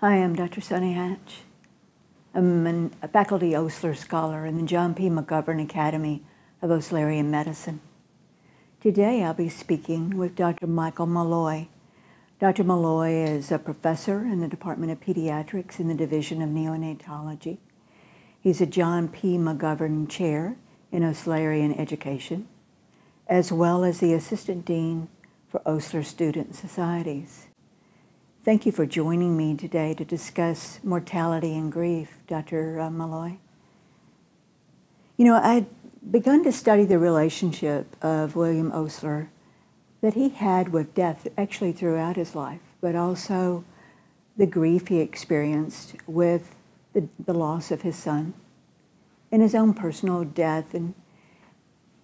Hi, I'm Dr. Sunny Hatch. I'm a faculty Osler scholar in the John P. McGovern Academy of Oslerian Medicine. Today I'll be speaking with Dr. Michael Malloy. Dr. Malloy is a professor in the Department of Pediatrics in the Division of Neonatology. He's a John P. McGovern Chair in Oslerian Education, as well as the Assistant Dean for Osler Student Societies. Thank you for joining me today to discuss mortality and grief, Dr. Malloy. You know, I'd begun to study the relationship of William Osler that he had with death actually throughout his life, but also the grief he experienced with the loss of his son and his own personal death.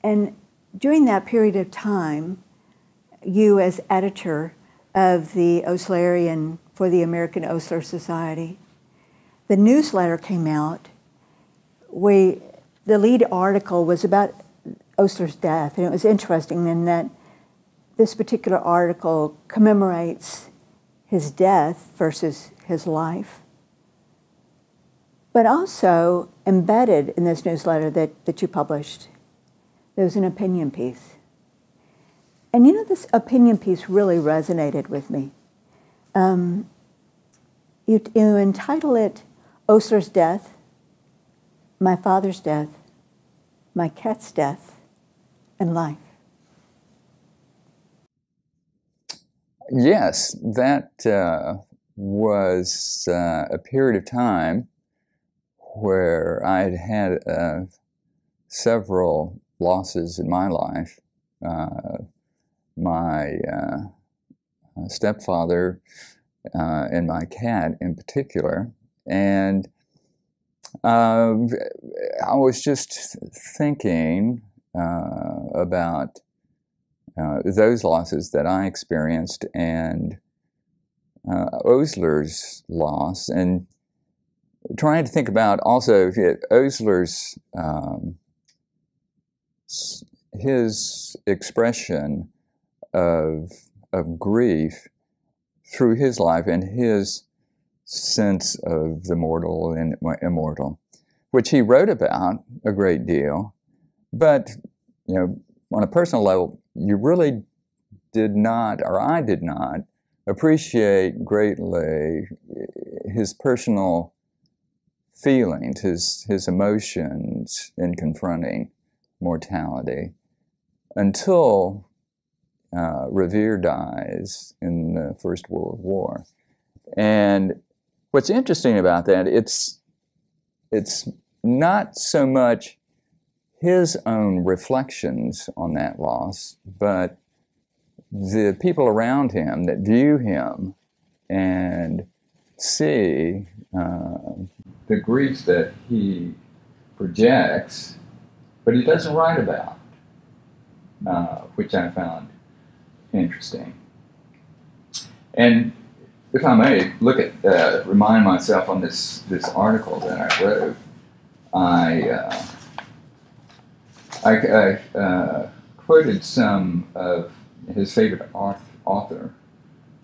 And during that period of time, you as editor of the Oslerian for the American Osler Society, the newsletter came out. The lead article was about Osler's death, and it was interesting in that this particular article commemorates his death versus his life. But also embedded in this newsletter that you published, there was an opinion piece. And you know, this opinion piece really resonated with me. You entitle it, Osler's Death, My Father's Death, My Cat's Death, and Life. Yes, that was a period of time where I had had several losses in my life. My stepfather and my cat in particular. And I was just thinking about those losses that I experienced and Osler's loss, and trying to think about also Osler's his expression of grief through his life and his sense of the mortal and immortal, which he wrote about a great deal. But, you know, on a personal level, you really did not, or I did not, appreciate greatly his personal feelings, his emotions in confronting mortality until Revere dies in the First World War. And what's interesting about that, it's not so much his own reflections on that loss, but the people around him that view him and see the grief that he projects, but he doesn't write about, which I found interesting. And if I may remind myself on this article that I wrote, I quoted some of his favorite author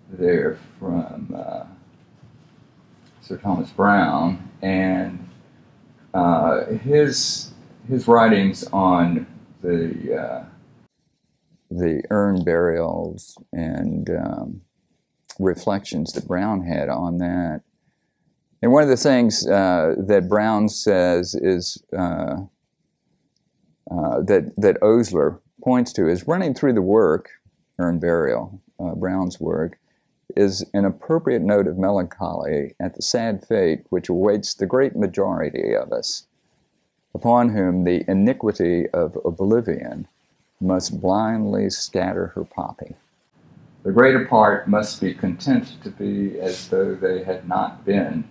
there from Sir Thomas Browne, and his writings on the urn burials and reflections that Browne had on that. And one of the things that Browne says is that Osler points to is running through the work, urn burial, Browne's work, is an appropriate note of melancholy at the sad fate which awaits the great majority of us, upon whom the iniquity of oblivion must blindly scatter her poppy. The greater part must be content to be as though they had not been,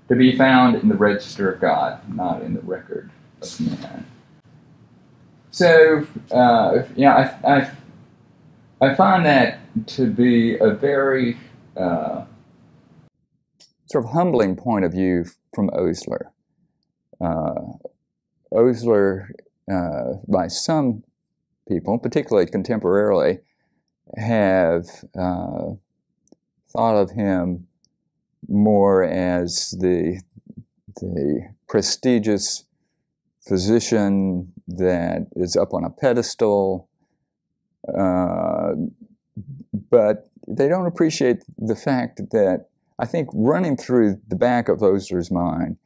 to be found in the register of God, not in the record of man. So, I find that to be a very sort of humbling point of view from Osler. Osler, by some people, particularly contemporarily, have thought of him more as the prestigious physician that is up on a pedestal, but they don't appreciate the fact that I think running through the back of Osler's mind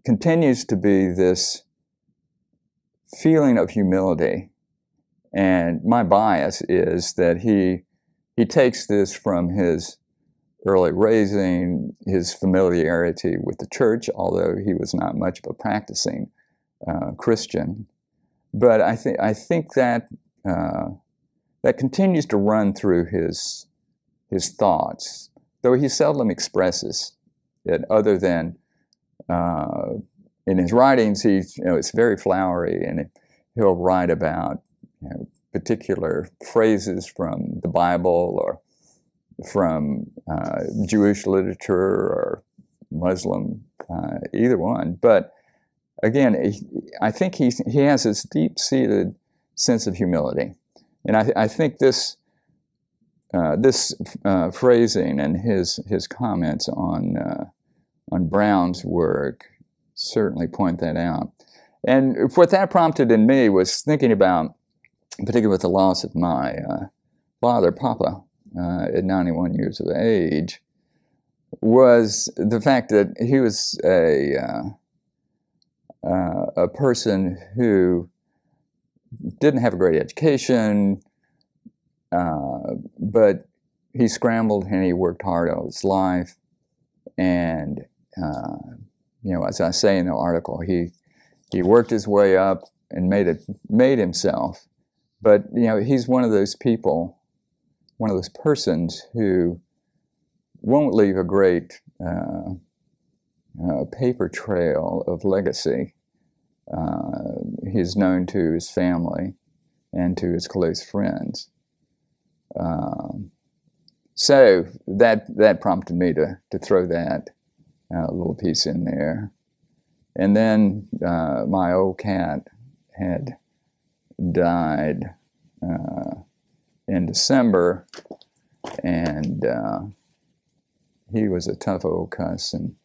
continues to be this feeling of humility. And my bias is that he takes this from his early raising, his familiarity with the church, although he was not much of a practicing Christian. But I think that that continues to run through his thoughts, though he seldom expresses it, other than in his writings. It's very flowery, and he'll write about particular phrases from the Bible or from Jewish literature or Muslim, either one. But again, I think he has this deep-seated sense of humility, and I think this phrasing and his comments on Brown's work certainly point that out. And what that prompted in me was thinking about, particularly with the loss of my father, Papa, at 91 years of age, was the fact that he was a person who didn't have a great education, but he scrambled and he worked hard all his life. And, as I say in the article, he worked his way up and made himself. But, he's one of those people, one of those persons who won't leave a great paper trail of legacy. He's known to his family and to his close friends. So that prompted me to throw that little piece in there. And then my old cat had died in December, and he was a tough old cuss, and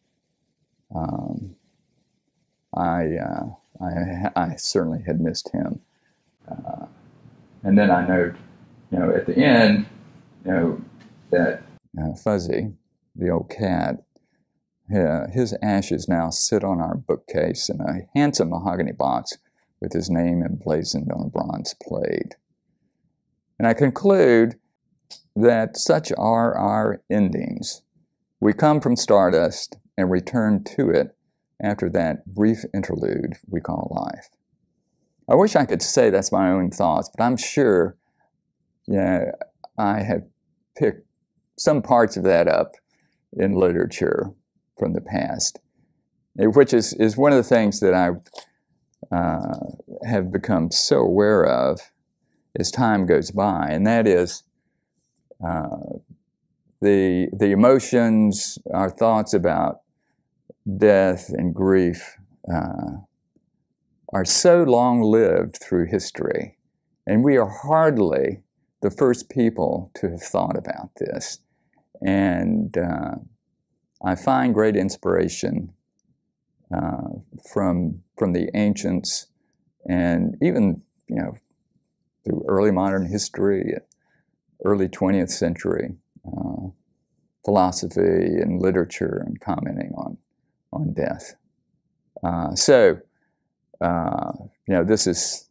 I certainly had missed him. And then I know, at the end, that Fuzzy, the old cat, his ashes now sit on our bookcase in a handsome mahogany box with his name emblazoned on a bronze plate. And I conclude that such are our endings. We come from stardust and return to it after that brief interlude we call life. I wish I could say that's my own thoughts, but I'm sure I have picked some parts of that up in literature from the past, which is one of the things that I have become so aware of as time goes by, and that is the emotions, our thoughts about death and grief are so long-lived through history, and we are hardly the first people to have thought about this. And I find great inspiration from the ancients, and even through early modern history, early 20th century philosophy and literature, and commenting on death. So this is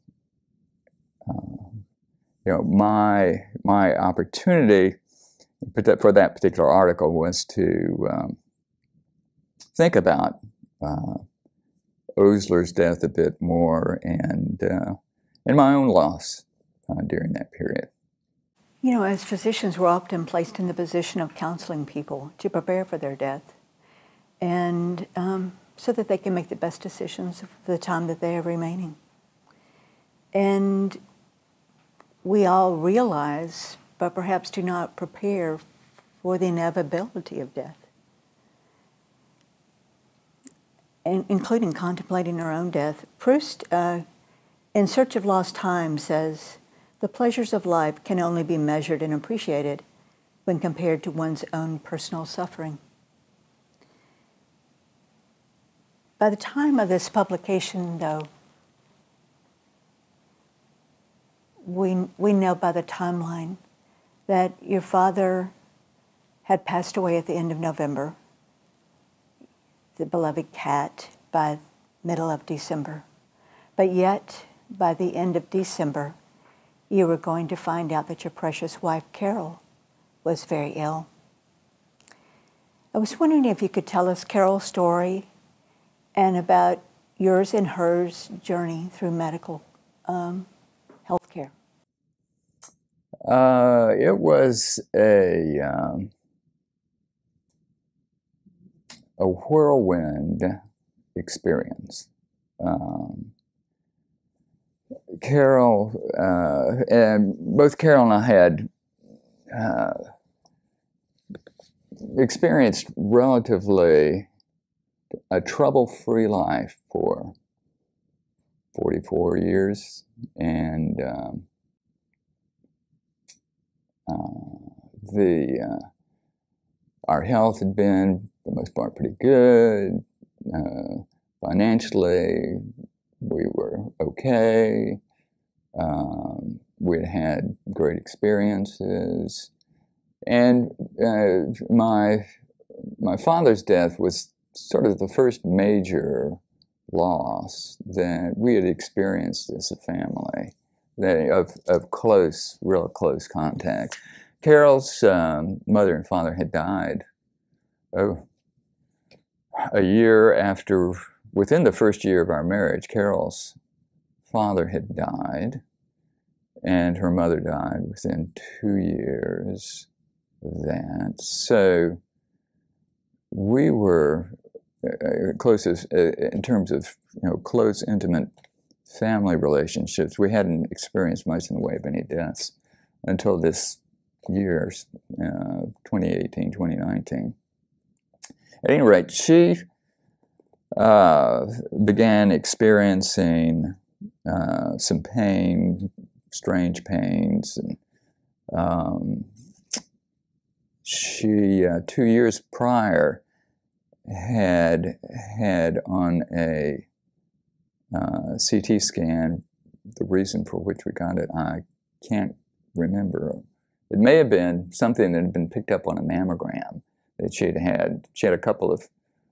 my opportunity for that particular article was to think about Osler's death a bit more, and my own loss during that period. As physicians, we're often placed in the position of counseling people to prepare for their death, and so that they can make the best decisions for the time that they have remaining. And we all realize, but perhaps do not prepare for the inevitability of death, including contemplating our own death. Proust, in Search of Lost Time, says, "The pleasures of life can only be measured and appreciated when compared to one's own personal suffering." By the time of this publication, though, we know by the timeline that your father had passed away at the end of November, the beloved cat, by middle of December. But yet, by the end of December, you were going to find out that your precious wife, Carol, was very ill. I was wondering if you could tell us Carol's story and about yours and hers journey through medical health care. It was a whirlwind experience. Carol, and both Carol and I had experienced relatively a trouble-free life for 44 years, and our health had been, for the most part, pretty good. Financially, we were okay. We'd had great experiences, and my father's death was sort of the first major loss that we had experienced as a family, of close, real close contact. Carol's mother and father had died a year after. Within the first year of our marriage, Carol's father had died, and her mother died within 2 years of that. So we were closest in terms of close, intimate family relationships. We hadn't experienced much in the way of any deaths until this year, 2018, 2019. At any rate, she began experiencing some pain, strange pains, and she 2 years prior had on a CT scan, the reason for which we got it, I can't remember. It may have been something that had been picked up on a mammogram that she had. She had a couple of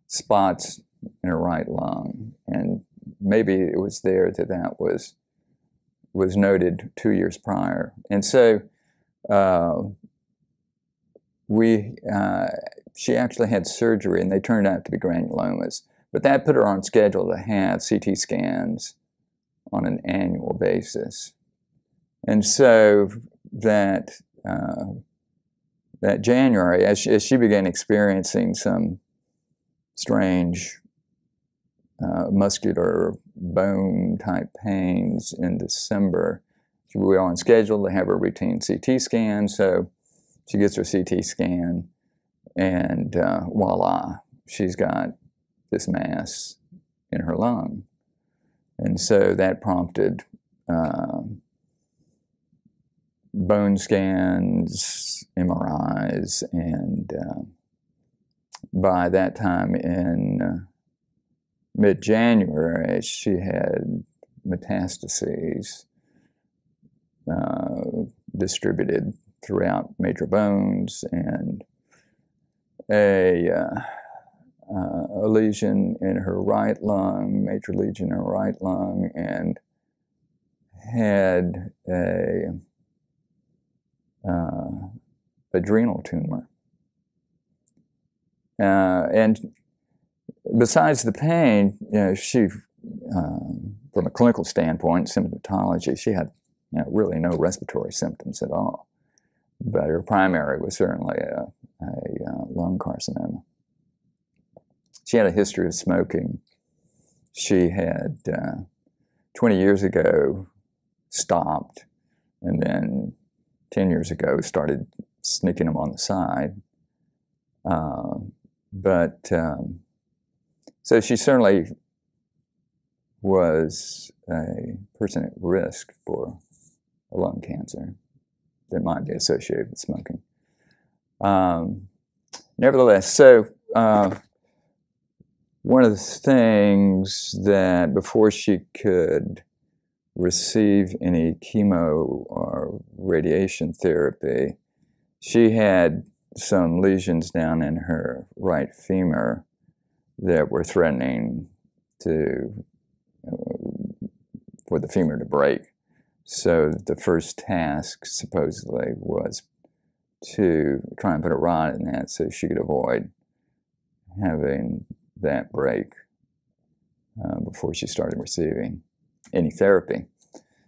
spots in her right lung, and maybe it was there that was noted 2 years prior. And so she actually had surgery, and they turned out to be granulomas. But that put her on schedule to have CT scans on an annual basis. And so that January, as she began experiencing some strange muscular bone type pains in December, we were on schedule to have a routine CT scan. So she gets her CT scan, and voila, she's got this mass in her lung. And so that prompted bone scans, MRIs, and by that time in mid-January, she had metastases distributed throughout major bones, and a lesion in her right lung, major lesion in her right lung, and had a adrenal tumor. And besides the pain, she, from a clinical standpoint, symptomatology, she had really no respiratory symptoms at all. But her primary was certainly a lung carcinoma. She had a history of smoking. She had, 20 years ago, stopped, and then 10 years ago started sneaking them on the side. So she certainly was a person at risk for a lung cancer that might be associated with smoking. Nevertheless, so one of the things that before she could receive any chemo or radiation therapy, she had some lesions down in her right femur that were threatening to for the femur to break. So the first task supposedly was to try and put a rod in that so she could avoid having that break before she started receiving any therapy.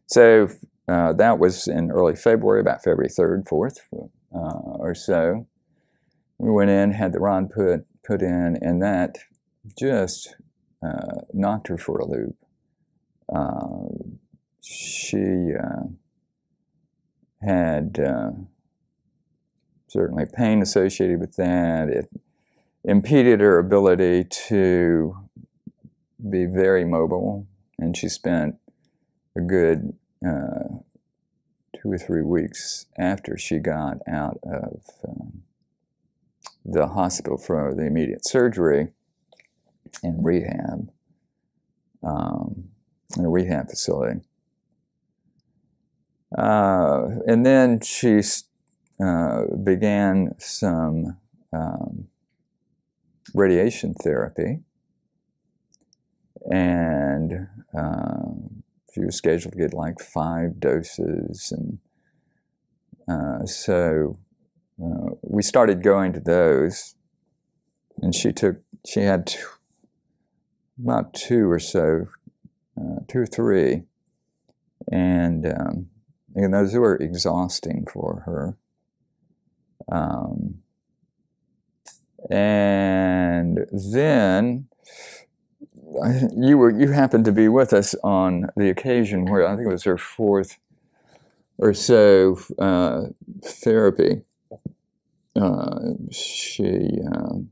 So that was in early February, about February 3rd, 4th or so. We went in, had the rod put in, and that just knocked her for a loop. She had certainly pain associated with that. It impeded her ability to be very mobile, and she spent a good 2 or 3 weeks after she got out of the hospital for the immediate surgery in rehab, in a rehab facility. And then she began some radiation therapy, and she was scheduled to get like 5 doses, and so we started going to those, and she had about 2 or 3, and those were exhausting for her. And then you happened to be with us on the occasion where I think it was her 4th or so therapy. She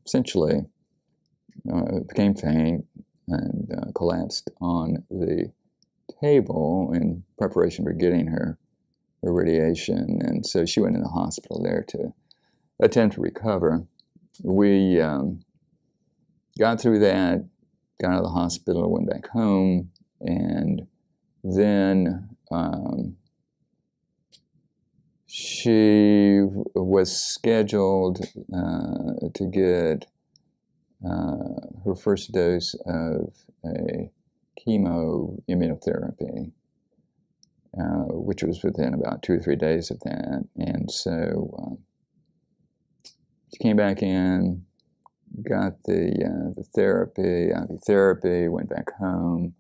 essentially became faint and collapsed on the table in preparation for getting her radiation, and so she went in the hospital there to attempt to recover. We got through that, got out of the hospital, went back home, and then she was scheduled to get her first dose of a chemo immunotherapy, which was within about 2 or 3 days of that. And so she came back in, got the therapy, IV therapy, went back home.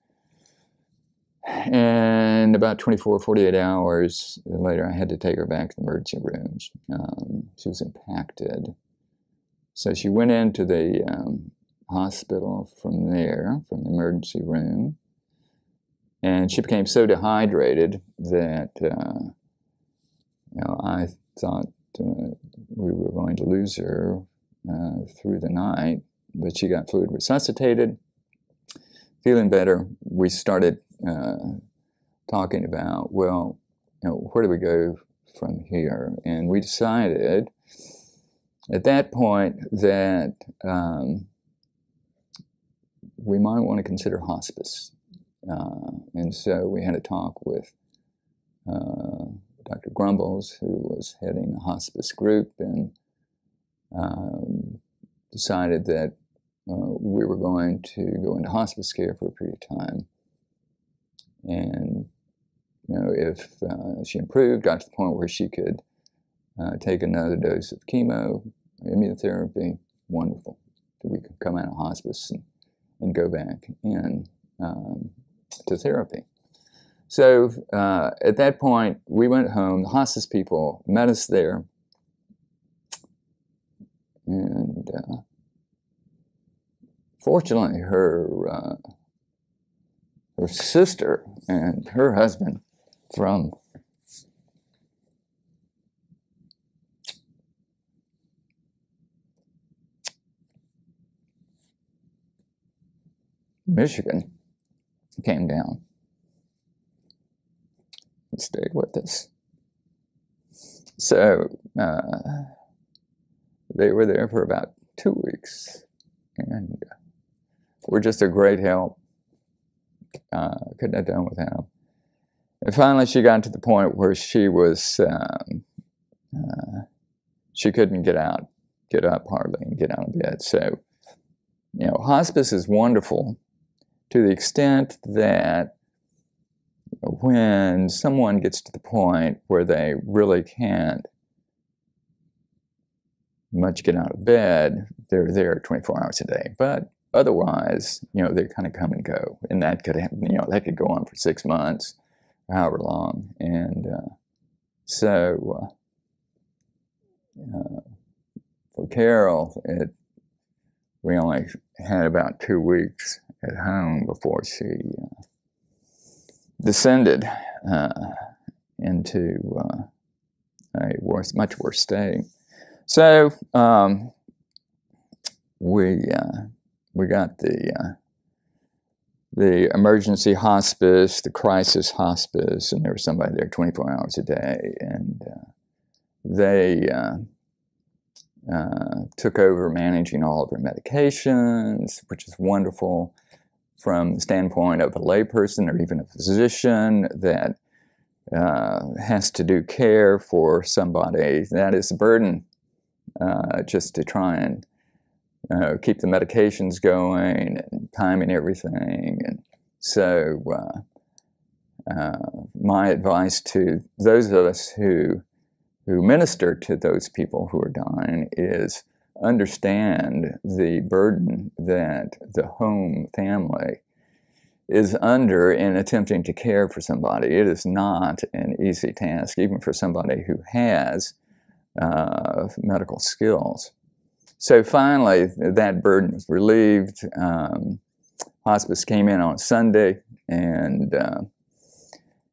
And about 24, 48 hours later, I had to take her back to the emergency room. She was impacted. So she went into the hospital from there, from the emergency room. And she became so dehydrated that I thought we were going to lose her through the night. But she got fluid resuscitated, feeling better. We started talking about, well, where do we go from here? And we decided at that point that we might want to consider hospice. And so we had a talk with Dr. Grumbles, who was heading the hospice group, and decided that we were going to go into hospice care for a period of time. And if she improved, got to the point where she could take another dose of chemo, immunotherapy, wonderful. So we could come out of hospice and go back in to therapy. So at that point, we went home. The hospice people met us there, and fortunately, her sister and her husband from Michigan came down and stayed with us. So they were there for about 2 weeks, and were just a great help. Couldn't have done without them. And finally, she got to the point where she was, she couldn't get up hardly and get out of bed. So, you know, hospice is wonderful to the extent that when someone gets to the point where they really can't much get out of bed, they're there 24 hours a day. But otherwise, you know, they kind of come and go, and that could happen, you know, that could go on for 6 months, or however long. And so for Carol, we only had about 2 weeks at home before she descended into a much worse state. So we got the emergency hospice, the crisis hospice, and there was somebody there 24 hours a day, and they took over managing all of her medications, which is wonderful from the standpoint of a layperson or even a physician that has to do care for somebody. That is a burden, just to try and keep the medications going and timing everything. And so my advice to those of us who minister to those people who are dying is understand the burden that the home family is under in attempting to care for somebody. It is not an easy task, even for somebody who has medical skills. So finally, that burden was relieved. Hospice came in on Sunday, and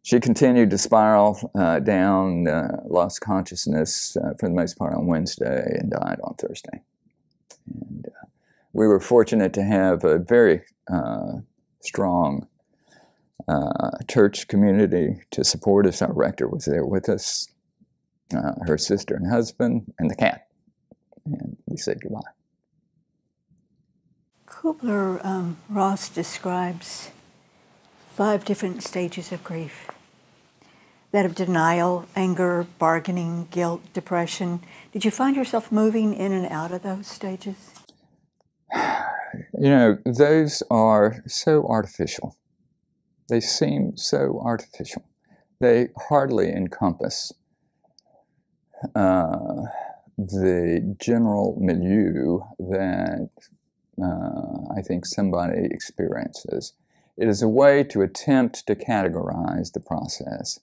she continued to spiral down, lost consciousness for the most part on Wednesday, and died on Thursday. And we were fortunate to have a very strong church community to support us. Our rector was there with us, her sister and husband, and the cat. And we said goodbye. Kubler-Ross describes 5 different stages of grief. That of denial, anger, bargaining, guilt, depression. Did you find yourself moving in and out of those stages? You know, those are so artificial. They seem so artificial. They hardly encompass the general milieu that I think somebody experiences. It is a way to attempt to categorize the process,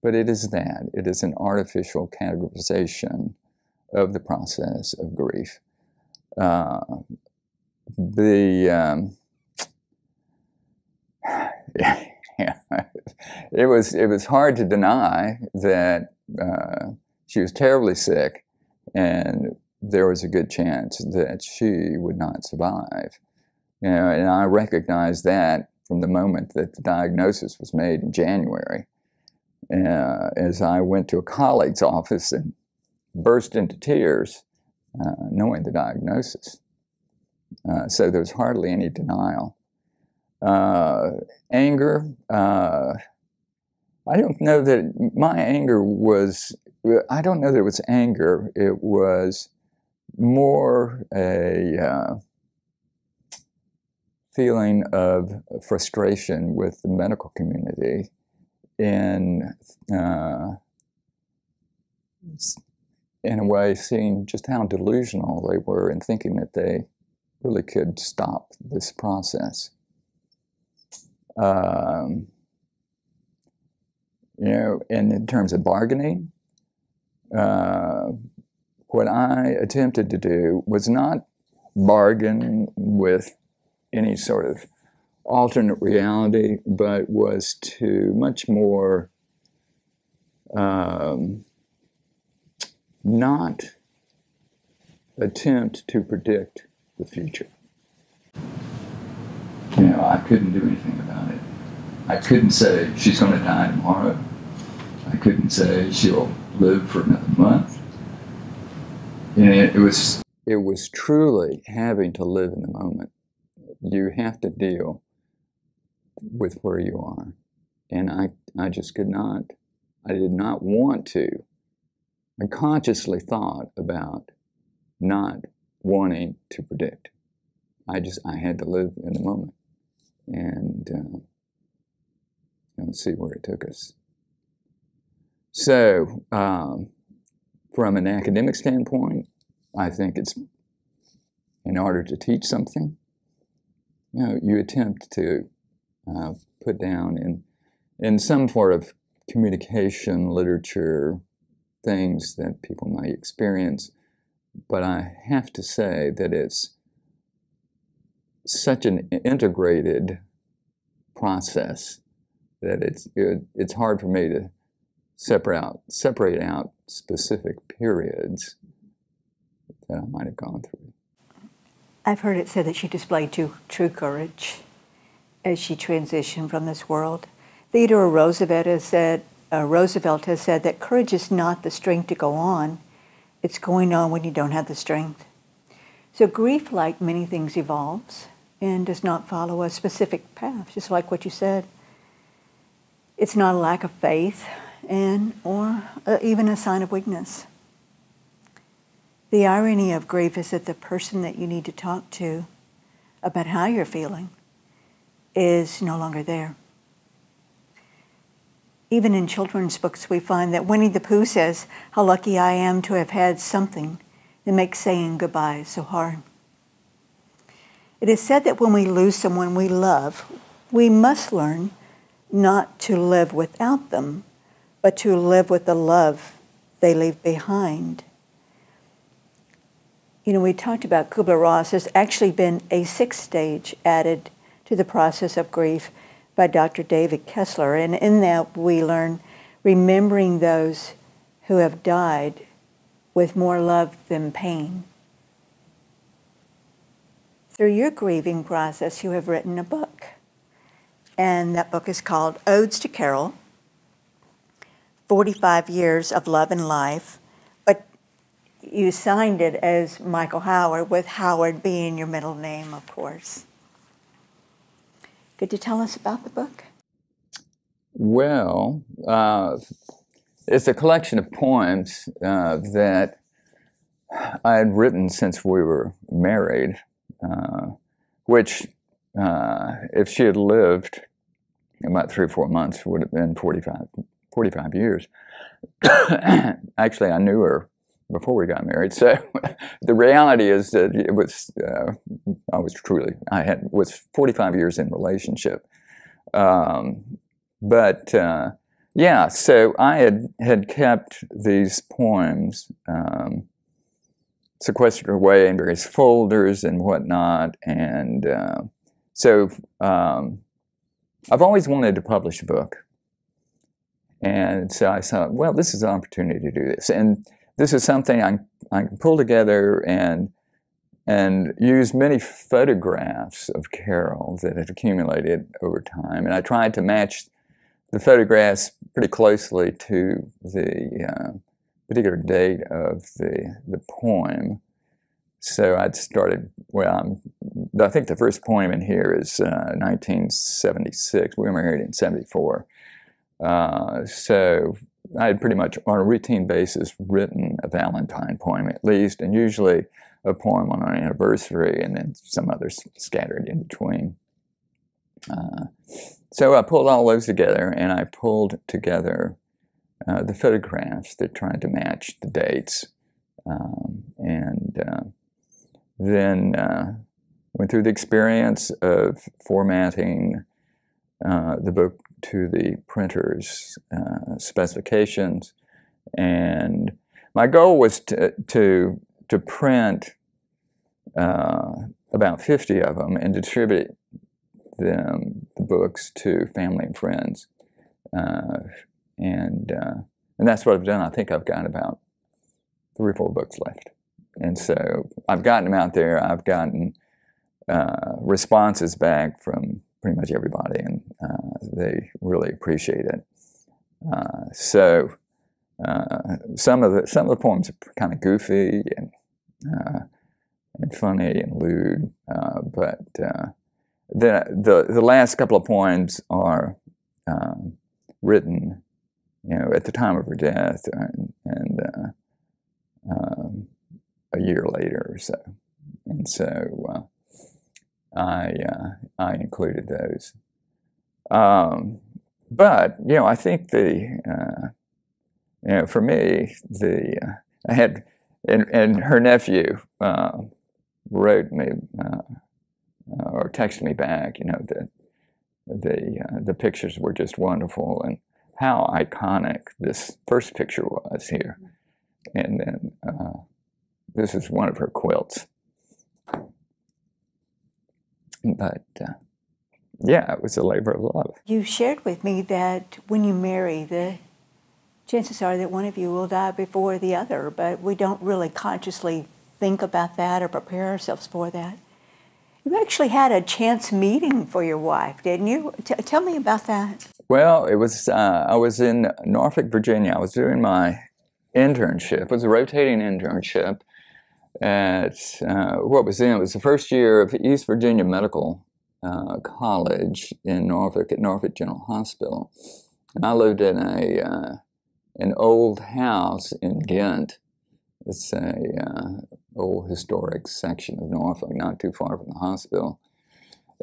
but it is that. It is an artificial categorization of the process of grief. It was hard to deny that she was terribly sick, and there was a good chance that she would not survive. You know, and I recognized that from the moment that the diagnosis was made in January. As I went to a colleague's office and burst into tears, knowing the diagnosis. So there was hardly any denial. Anger, I don't know that my anger was, I don't know that it was anger. It was more a feeling of frustration with the medical community in a way, seeing just how delusional they were in thinking that they really could stop this process. You know, and in terms of bargaining, what I attempted to do was not bargain with any sort of alternate reality, but was to much more not attempt to predict the future. You know, I couldn't do anything about it. I couldn't say she's going to die tomorrow. I couldn't say she'll live for another month. And it was truly having to live in the moment you have to deal with where you are. And I just could not, I did not want to. I consciously thought about not wanting to predict. I had to live in the moment and see where it took us. So, from an academic standpoint, I think it's, in order to teach something, you attempt to put down in some sort of communication, literature, things that people might experience. But I have to say that it's such an integrated process that it's hard for me to separate out specific periods that I might have gone through. I've heard it said that she displayed true courage as she transitioned from this world. Theodore Roosevelt has said that courage is not the strength to go on, it's going on when you don't have the strength. So grief, like many things, evolves and does not follow a specific path, just like what you said. It's not a lack of faith or even a sign of weakness. The irony of grief is that the person that you need to talk to about how you're feeling is no longer there. Even in children's books, we find that Winnie the Pooh says, "How lucky I am to have had something that makes saying goodbye so hard." It is said that when we lose someone we love, we must learn not to live without them, but to live with the love they leave behind. We talked about Kubler-Ross. There's actually been a 6th stage added to the process of grief by Dr. David Kessler. And in that we learn remembering those who have died with more love than pain. Through your grieving process, you have written a book. And that book is called Odes to Carol, 45 Years of Love and Life. But you signed it as Michael Howard, with Howard being your middle name, of course. Could you tell us about the book? Well, it's a collection of poems that I had written since we were married, which, if she had lived about 3 or 4 months, would have been 45 years. Actually, I knew her before we got married. So the reality is that it was, I was 45 years in relationship. Yeah, so I had kept these poems sequestered away in various folders and whatnot. And so I've always wanted to publish a book. And so I thought, well, this is an opportunity to do this. And this is something I can pull together and use many photographs of Carol that had accumulated over time. And I tried to match the photographs pretty closely to the particular date of the poem. So I'd started, I think the first poem in here is 1976. We were married in 74. So I had pretty much on a routine basis written a Valentine poem at least, and usually a poem on an anniversary, and then some others scattered in between. So I pulled all those together, and I pulled together the photographs that tried to match the dates, then went through the experience of formatting the book to the printer's specifications, and my goal was to print about 50 of them and distribute the books to family and friends, and that's what I've done. I think I've got about 3 or 4 books left, and so I've gotten them out there. I've gotten responses back from pretty much everybody, and they really appreciate it. So some of the poems are kind of goofy and funny and lewd, but the last couple of poems are written, at the time of her death, and a year later or so, and so I included those. But I think for me, I had, and her nephew wrote me or texted me back, that the pictures were just wonderful, and how iconic this first picture was here. And then this is one of her quilts. But yeah, it was a labor of love. You shared with me that when you marry, the chances are that one of you will die before the other, but we don't really consciously think about that or prepare ourselves for that. You actually had a chance meeting for your wife, didn't you? Tell me about that. Well, it was, I was in Norfolk, Virginia. I was doing my internship. It was a rotating internship at, it was the first year of East Virginia Medical College in Norfolk, at Norfolk General Hospital. And I lived in an old house in Ghent. It's a old historic section of Norfolk, not too far from the hospital.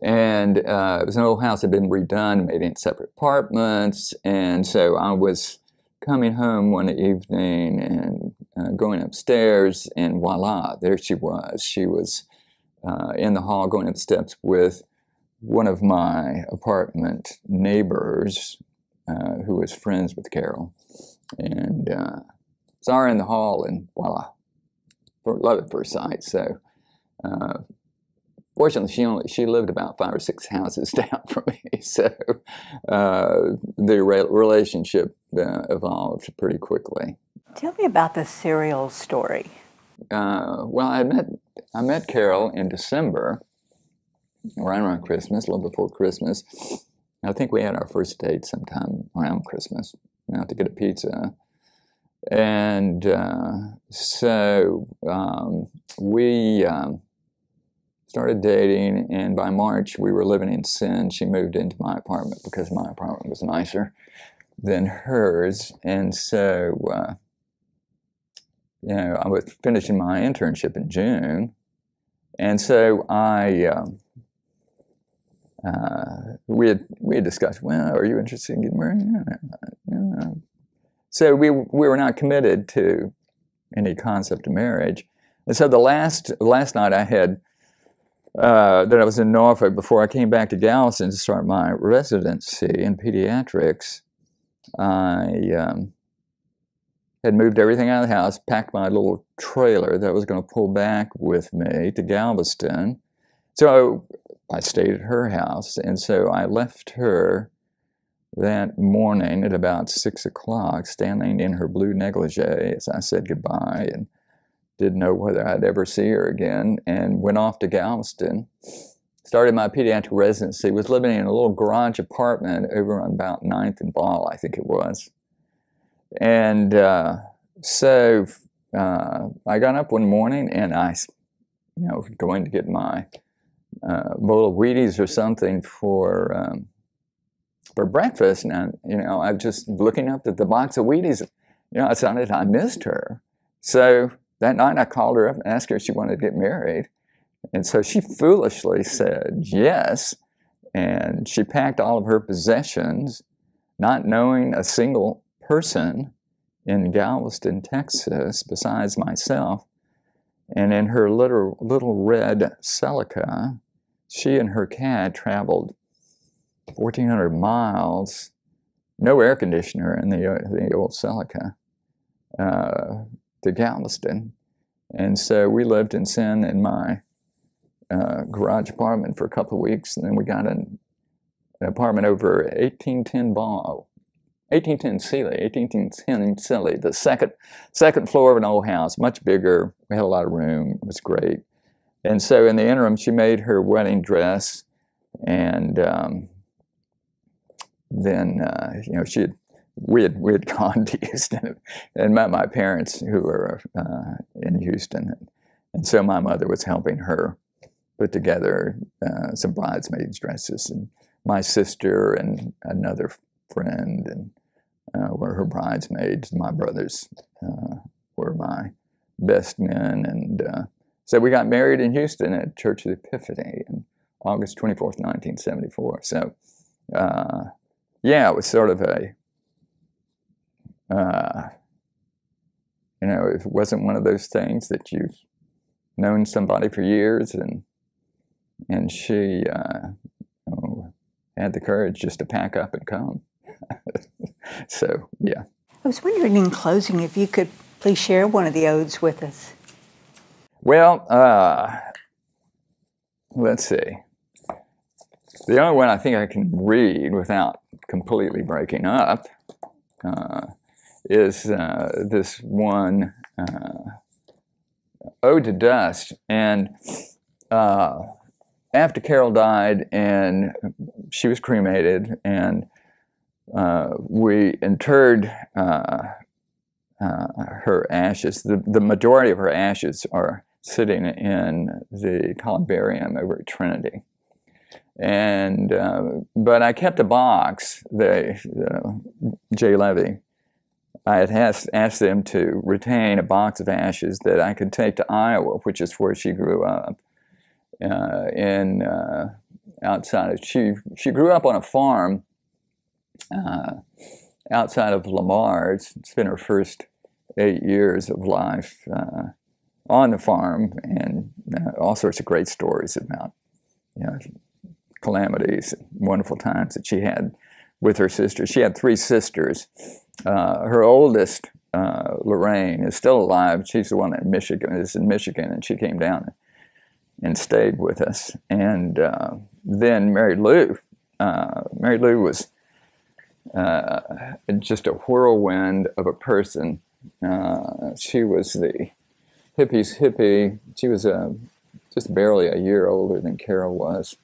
And it was an old house that had been redone, made into separate apartments. And so I was coming home one evening and going upstairs, and voila, there she was. She was in the hall going up the steps with one of my apartment neighbors who was friends with Carol. And saw her in the hall, and voila, love at first sight. So fortunately, she lived about 5 or 6 houses down from me. So the relationship evolved pretty quickly. Tell me about the cereal story. Well, I met Carol in December, right around Christmas, a little before Christmas. I think we had our first date sometime around Christmas, out to get a pizza. And so we started dating, and by March we were living in sin. She moved into my apartment because my apartment was nicer than hers. And so, I was finishing my internship in June. And so we had discussed, well, are you interested in getting married? No. So we were not committed to any concept of marriage. And so the last night I had, that I was in Norfolk before I came back to Galveston to start my residency in pediatrics, I had moved everything out of the house, packed my little trailer that I was going to pull back with me to Galveston. So I stayed at her house, and so I left her that morning at about 6 o'clock, standing in her blue negligee as I said goodbye, and didn't know whether I'd ever see her again, and went off to Galveston. Started my pediatric residency, was living in a little garage apartment over on about 9th and Ball, I think it was. And so I got up one morning, and I, going to get my bowl of Wheaties or something for breakfast, and I was just looking up at the box of Wheaties. I decided I missed her. So that night I called her up and asked her if she wanted to get married. And so she foolishly said yes, and she packed all of her possessions, not knowing a single person in Galveston, Texas, besides myself. And in her little red Celica, she and her cat traveled 1,400 miles, no air conditioner in the old Celica, to Galveston. And so we lived in sin in my garage apartment for a couple of weeks, and then we got an apartment over 1810 Sealy, the second floor of an old house, much bigger. We had a lot of room. It was great. And so in the interim, she made her wedding dress, and then we had gone to Houston and met my parents, who were in Houston, and so my mother was helping her put together some bridesmaids' dresses, and my sister and another friend and were her bridesmaids. My brothers were my best men, and so we got married in Houston at Church of the Epiphany on August 24th, 1974. So yeah, it was sort of a it wasn't one of those things that you've known somebody for years, and she had the courage just to pack up and come. So, yeah. I was wondering in closing if you could please share one of the odes with us. Well, let's see. The only one I think I can read without completely breaking up is this one, Ode to Dust. And after Carol died and she was cremated, and we interred her ashes. The majority of her ashes are sitting in the columbarium over at Trinity. And but I kept a box. Jay Levy, I had asked them to retain a box of ashes that I could take to Iowa, which is where she grew up. She grew up on a farm outside of Lamar. Spent her first 8 years of life on the farm, and all sorts of great stories about calamities, wonderful times that she had with her sisters. She had 3 sisters. Her oldest, Lorraine, is still alive. She's the one in Michigan, and she came down and stayed with us. And then Mary Lou. Mary Lou was just a whirlwind of a person. She was the hippie's hippie. She was just barely a year older than Carol was.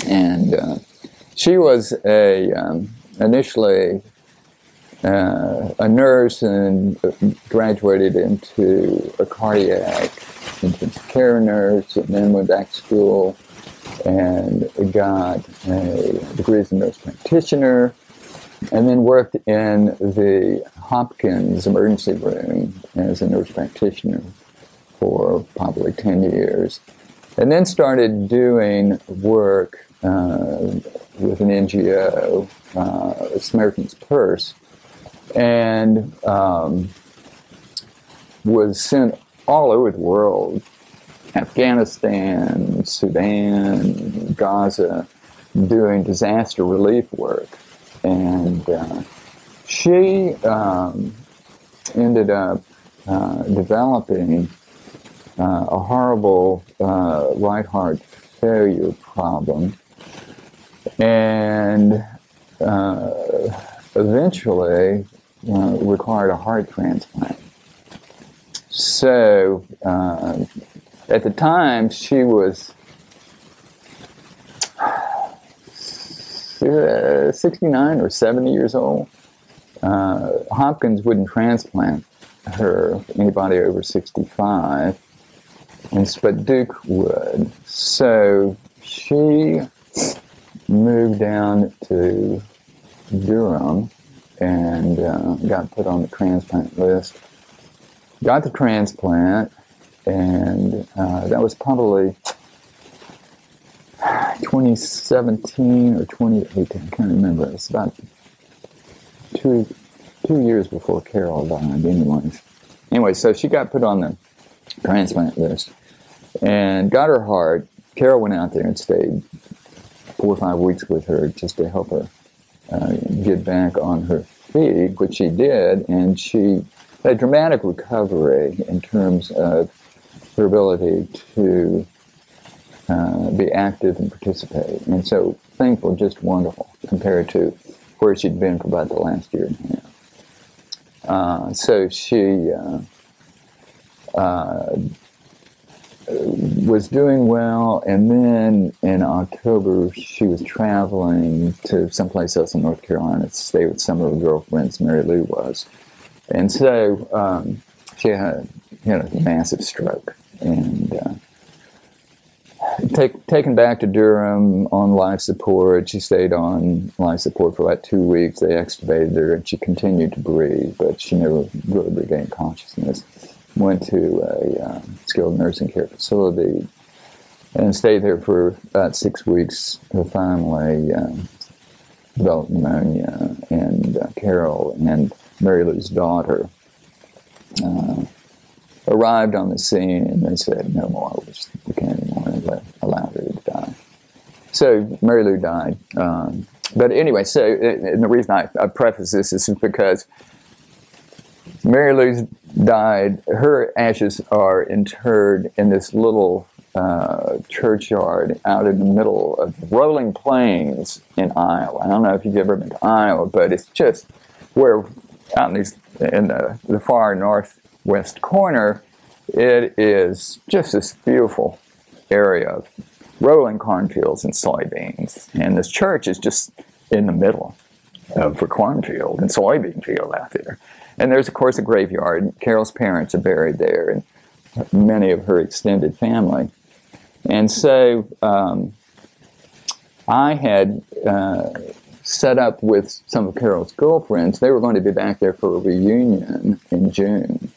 And she was initially a nurse, and graduated into a cardiac intensive care nurse, and then went back to school and got a degree as a nurse practitioner, and then worked in the Hopkins emergency room as a nurse practitioner for probably 10 years. And then started doing work with an NGO, Samaritan's Purse, and was sent all over the world, Afghanistan, Sudan, Gaza, doing disaster relief work. And she ended up developing a horrible right heart failure problem, and eventually required a heart transplant. So at the time, she was 69 or 70 years old. Hopkins wouldn't transplant her, anybody over 65, but Duke would. So she moved down to Durham and got put on the transplant list. Got the transplant, and that was probably 2017 or 2018, I can't remember. It's about two years before Carol died, anyways. Anyway, so she got put on the transplant list and got her heart. Carol went out there and stayed 4 or 5 weeks with her just to help her get back on her feet, which she did, and she had a dramatic recovery in terms of her ability to be active and participate. And so things were just wonderful compared to where she'd been for about the last year and a half. So she was doing well, and then in October she was traveling to someplace else in North Carolina to stay with some of her girlfriends. Mary Lou was. And so she had a massive stroke, and taken back to Durham on life support. She stayed on life support for about 2 weeks. They extubated her, and she continued to breathe, but she never really regained consciousness. Went to a skilled nursing care facility and stayed there for about 6 weeks. Her family developed pneumonia, and Carol and Mary Lou's daughter arrived on the scene, and they said, no more, we can't anymore, and allowed her to die. So Mary Lou died. But anyway, so and the reason I preface this is because Mary Lou's died. Her ashes are interred in this little churchyard out in the middle of rolling plains in Iowa. I don't know if you've ever been to Iowa, but it's just where out in the far northwest corner, it is just this beautiful area of rolling cornfields and soybeans. And this church is just in the middle of a cornfield and soybean field out there. And there's, of course, a graveyard. Carol's parents are buried there, and many of her extended family. And so I had set up with some of Carol's girlfriends. They were going to be back there for a reunion in June.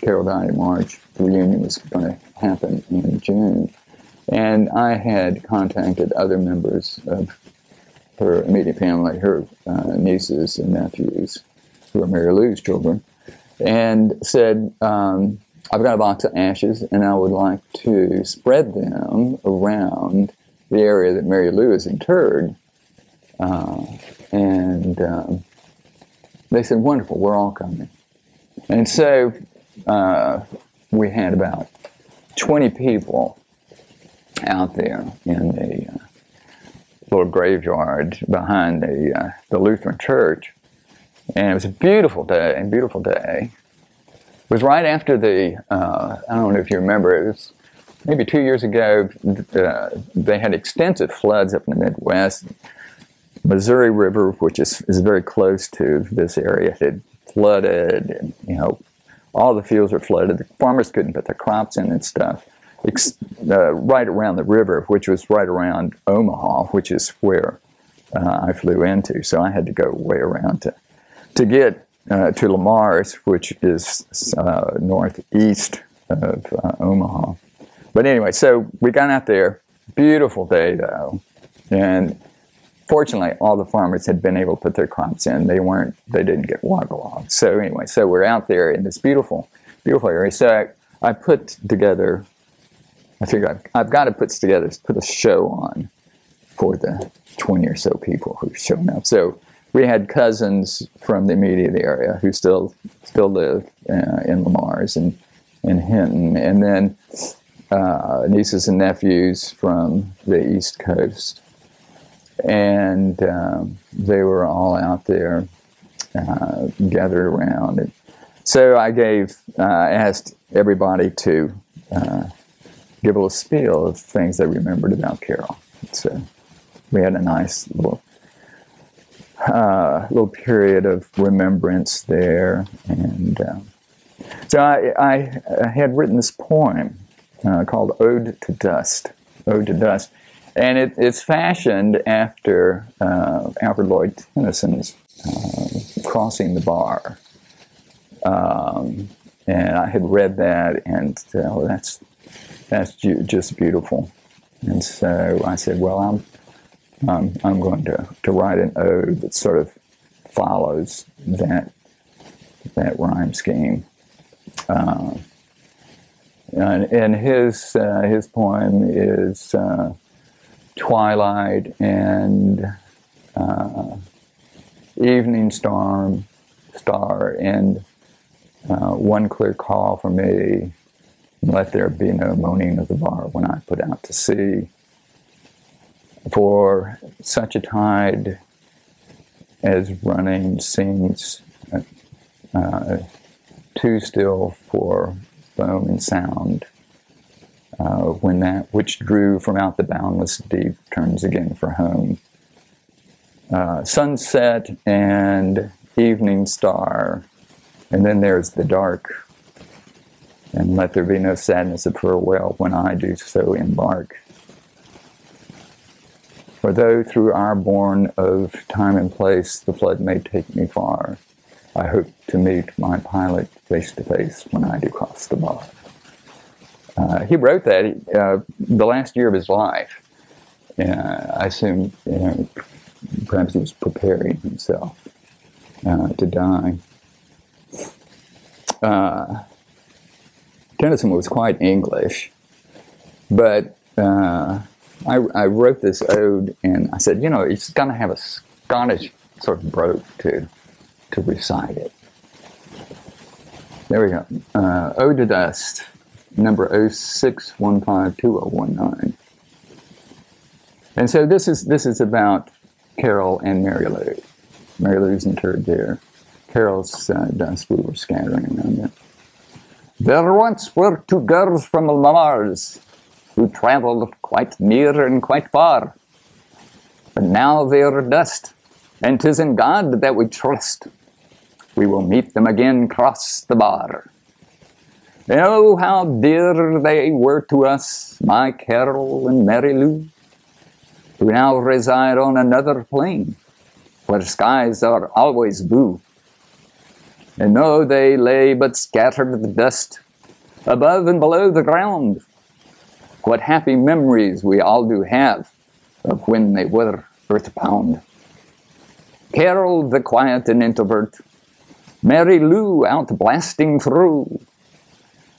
Carol died in March. The reunion was going to happen in June. And I had contacted other members of her immediate family, her nieces and nephews, who are Mary Lou's children, and said, I've got a box of ashes, and I would like to spread them around the area that Mary Lou is interred. And they said, wonderful, we're all coming. And so we had about 20 people out there in the little graveyard behind the Lutheran church. And it was a beautiful day. It was right after I don't know if you remember, it was maybe 2 years ago, they had extensive floods up in the Midwest. Missouri River, which is very close to this area, had flooded, and all the fields were flooded. The farmers couldn't put their crops in and stuff. Right around the river, which was right around Omaha, which is where I flew into. So I had to go way around to get to Lamar's, which is northeast of Omaha. But anyway, so we got out there. Beautiful day, though. And fortunately, all the farmers had been able to put their crops in. They didn't get waterlogged. So anyway, so we're out there in this beautiful, beautiful area. So I put together, I figured I've got to put a show on for the 20 or so people who've shown up. So we had cousins from the immediate area who still live in Lamar's and in Hinton, and then nieces and nephews from the East Coast. And they were all out there gathered around. And so I asked everybody to give a little spiel of things they remembered about Carol. So we had a nice little period of remembrance there. And so I had written this poem called Ode to Dust. Ode to Dust. And it's fashioned after Alfred Lloyd Tennyson's Crossing the Bar. And I had read that, and that's just beautiful. And so I said, well, I'm going to write an ode that sort of follows that rhyme scheme. And his poem is Twilight and Evening Star and One Clear Call for Me. Let there be no moaning of the bar when I put out to sea. For such a tide as running seems too still for foam and sound. When that which drew from out the boundless deep turns again for home. Sunset and evening star, and then there's the dark. And let there be no sadness of farewell when I do so embark. For though through our bourne of time and place the flood may take me far, I hope to meet my pilot face to face when I do cross the bar. He wrote that the last year of his life. I assume, perhaps he was preparing himself to die. Tennyson was quite English, but I wrote this ode, and I said, it's going to have a Scottish sort of brogue to recite it. There we go. Ode to Dust, number 06152019. And so this is about Carol and Mary Lou. Mary Lou's interred there. Carol's dust we were scattering around it. There once were two girls from Mars who traveled quite near and quite far. But now they are dust, and 'tis in God that we trust. We will meet them again cross the bar. And oh, how dear they were to us, my Carol and Mary Lou, who now reside on another plane, where skies are always blue. And though they lay but scattered the dust above and below the ground, what happy memories we all do have of when they were earthbound. Carol the quiet and introvert, Mary Lou out blasting through,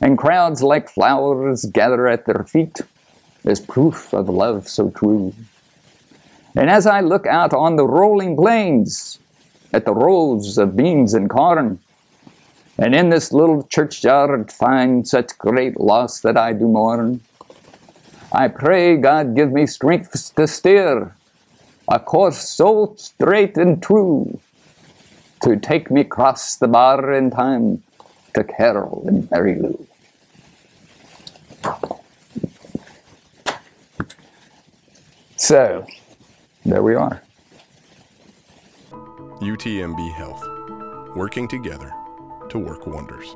and crowds like flowers gather at their feet as proof of love so true. And as I look out on the rolling plains, at the rows of beans and corn, and in this little churchyard find such great loss that I do mourn, I pray God give me strength to steer a course so straight and true, to take me cross the bar in time to Carol and Mary Lou. So, there we are. UTMB Health, working together to work wonders.